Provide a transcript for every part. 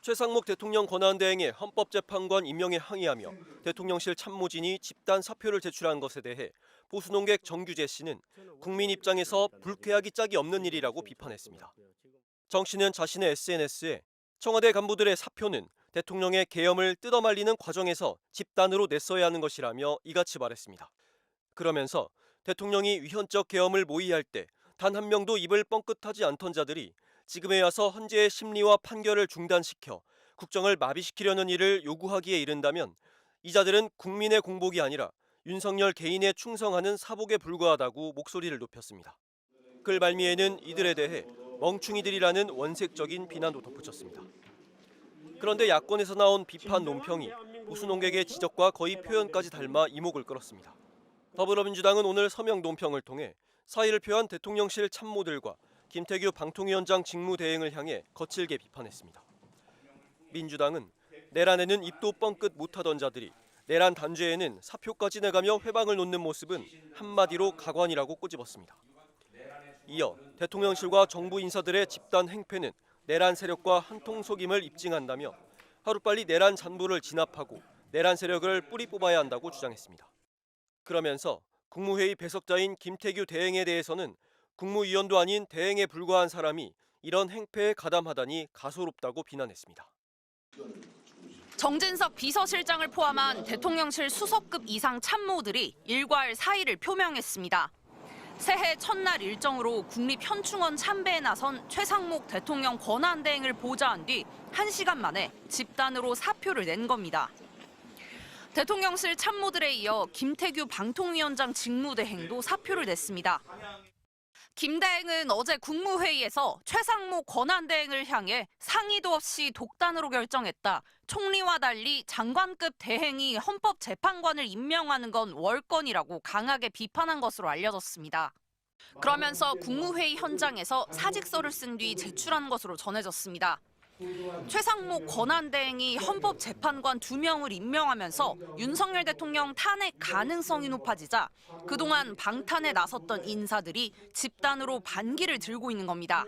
최상목 대통령 권한대행의 헌법재판관 임명에 항의하며 대통령실 참모진이 집단 사표를 제출한 것에 대해 보수논객 정규재 씨는 국민 입장에서 불쾌하기 짝이 없는 일이라고 비판했습니다. 정 씨는 자신의 SNS에 청와대 간부들의 사표는 대통령의 계엄을 뜯어말리는 과정에서 집단으로 냈어야 하는 것이라며 이같이 말했습니다. 그러면서 대통령이 위헌적 계엄을 모의할 때 단 한 명도 입을 뻥끗하지 않던 자들이 지금에 와서 헌재의 심리와 판결을 중단시켜 국정을 마비시키려는 일을 요구하기에 이른다면 이 자들은 국민의 공복이 아니라 윤석열 개인에 충성하는 사복에 불과하다고 목소리를 높였습니다. 글 말미에는 이들에 대해 멍충이들이라는 원색적인 비난도 덧붙였습니다. 그런데 야권에서 나온 비판 논평이 보수논객의 지적과 거의 표현까지 닮아 이목을 끌었습니다. 더불어민주당은 오늘 서명 논평을 통해 사의를 표한 대통령실 참모들과 김태규 방통위원장 직무대행을 향해 거칠게 비판했습니다. 민주당은 내란에는 입도 뻥끗 못하던 자들이 내란 단죄에는 사표까지 내가며 회방을 놓는 모습은 한마디로 가관이라고 꼬집었습니다. 이어 대통령실과 정부 인사들의 집단 행패는 내란 세력과 한통속임을 입증한다며 하루빨리 내란 잔부를 진압하고 내란 세력을 뿌리 뽑아야 한다고 주장했습니다. 그러면서 국무회의 배석자인 김태규 대행에 대해서는 국무위원도 아닌 대행에 불과한 사람이 이런 행패에 가담하다니 가소롭다고 비난했습니다. 정진석 비서실장을 포함한 대통령실 수석급 이상 참모들이 일괄 사의를 표명했습니다. 새해 첫날 일정으로 국립현충원 참배에 나선 최상목 대통령 권한대행을 보좌한 뒤 1시간 만에 집단으로 사표를 낸 겁니다. 대통령실 참모들에 이어 김태규 방통위원장 직무대행도 사표를 냈습니다. 김 대행은 어제 국무회의에서 최상목 권한대행을 향해 상의도 없이 독단으로 결정했다. 총리와 달리 장관급 대행이 헌법재판관을 임명하는 건 월권이라고 강하게 비판한 것으로 알려졌습니다. 그러면서 국무회의 현장에서 사직서를 쓴 뒤 제출한 것으로 전해졌습니다. 최상목 권한대행이 헌법재판관 2명을 임명하면서 윤석열 대통령 탄핵 가능성이 높아지자 그동안 방탄에 나섰던 인사들이 집단으로 반기를 들고 있는 겁니다.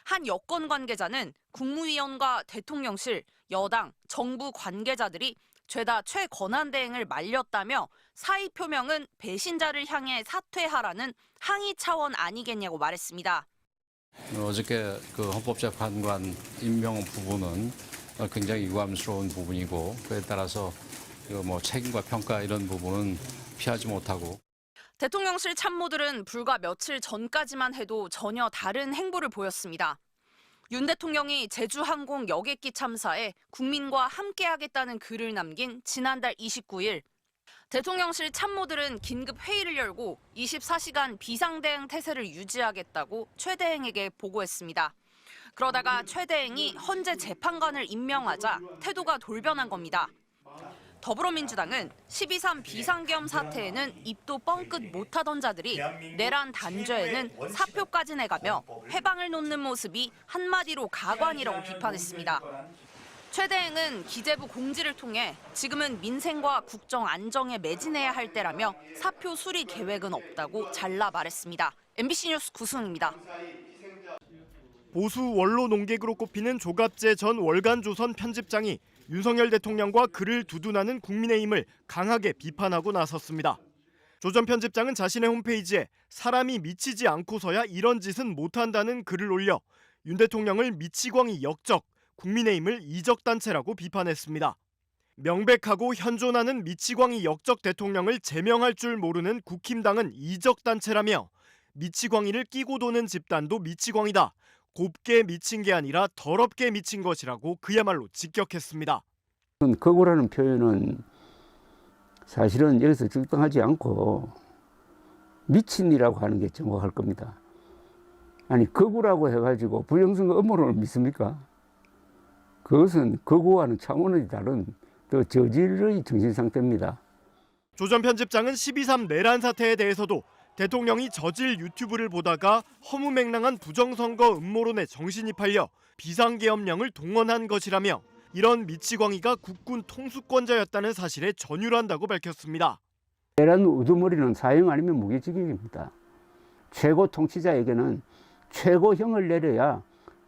한 여권 관계자는 국무위원과 대통령실, 여당, 정부 관계자들이 죄다 최 권한대행을 말렸다며 사의 표명은 배신자를 향해 사퇴하라는 항의 차원 아니겠냐고 말했습니다. 어저께 그 헌법재판관 임명 부분은 굉장히 유감스러운 부분이고 그에 따라서 책임과 평가 이런 부분은 피하지 못하고. 대통령실 참모들은 불과 며칠 전까지만 해도 전혀 다른 행보를 보였습니다. 윤 대통령이 제주항공 여객기 참사에 국민과 함께하겠다는 글을 남긴 지난달 29일 대통령실 참모들은 긴급 회의를 열고 24시간 비상대응 태세를 유지하겠다고 최 대행에게 보고했습니다. 그러다가 최 대행이 헌재 재판관을 임명하자 태도가 돌변한 겁니다. 더불어민주당은 12.3 비상계엄 사태에는 입도 뻥끗 못하던 자들이 내란 단죄에는 사표까지 내가며 회방을 놓는 모습이 한마디로 가관이라고 비판했습니다. 최 대행은 기재부 공지를 통해 지금은 민생과 국정 안정에 매진해야 할 때라며 사표 수리 계획은 없다고 잘라 말했습니다. MBC 뉴스 구승입니다. 보수 원로 논객으로 꼽히는 조갑재 전 월간조선 편집장이 윤석열 대통령과 그를 두둔하는 국민의힘을 강하게 비판하고 나섰습니다. 조 전 편집장은 자신의 홈페이지에 사람이 미치지 않고서야 이런 짓은 못한다는 글을 올려 윤 대통령을 미치광이 역적, 국민의힘을 이적단체라고 비판했습니다. 명백하고 현존하는 미치광이 역적 대통령을 제명할 줄 모르는 국힘당은 이적단체라며 미치광이를 끼고 도는 집단도 미치광이다. 곱게 미친 게 아니라 더럽게 미친 것이라고 그야말로 직격했습니다. 거구라는 표현은 사실은 여기서 적당하지 않고 미친이라고 하는 게 정확할 겁니다. 아니 거구라고 해가지고 부정선거 음모론을 믿습니까? 그것은 거구와는 차원이 다른 더 저질의 정신 상태입니다. 조 전 편집장은 12.3 내란 사태에 대해서도 대통령이 저질 유튜브를 보다가 허무맹랑한 부정선거 음모론에 정신이 팔려 비상계엄령을 동원한 것이라며 이런 미치광이가 국군 통수권자였다는 사실에 전율한다고 밝혔습니다. 내란 우두머리는 사형 아니면 무기징역입니다. 최고 통치자에게는 최고형을 내려야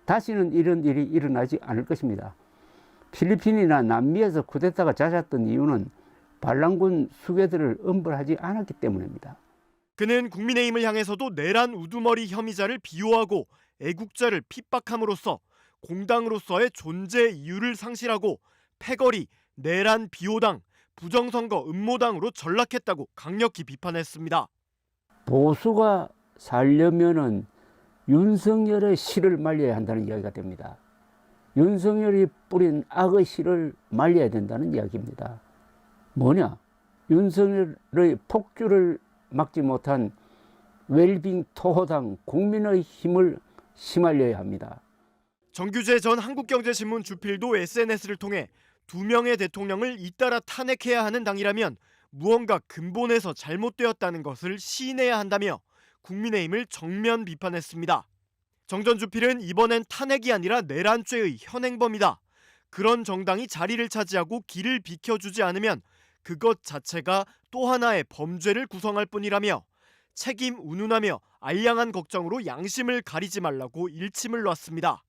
다시는 이런 일이 일어나지 않을 것입니다. 필리핀이나 남미에서 쿠데타가 잦았던 이유는 반란군 수괴들을 엄벌하지 않았기 때문입니다. 그는 국민의힘을 향해서도 내란 우두머리 혐의자를 비호하고 애국자를 핍박함으로써 공당으로서의 존재 이유를 상실하고 패거리, 내란 비호당, 부정선거 음모당으로 전락했다고 강력히 비판했습니다. 보수가 살려면은 윤석열의 씨를 말려야 한다는 이야기가 됩니다. 윤석열이 뿌린 악의 씨를 말려야 된다는 이야기입니다. 뭐냐? 윤석열의 폭주를 막지 못한 웰빙 토호당 국민의 힘을 심알려야 합니다. 정규재 전 한국경제신문 주필도 SNS를 통해 2명의 대통령을 잇따라 탄핵해야 하는 당이라면 무언가 근본에서 잘못되었다는 것을 시인해야 한다며 국민의힘을 정면 비판했습니다. 정 전 주필은 이번엔 탄핵이 아니라 내란죄의 현행범이다. 그런 정당이 자리를 차지하고 길을 비켜주지 않으면 그것 자체가 또 하나의 범죄를 구성할 뿐이라며 책임 운운하며 알량한 걱정으로 양심을 가리지 말라고 일침을 놨습니다.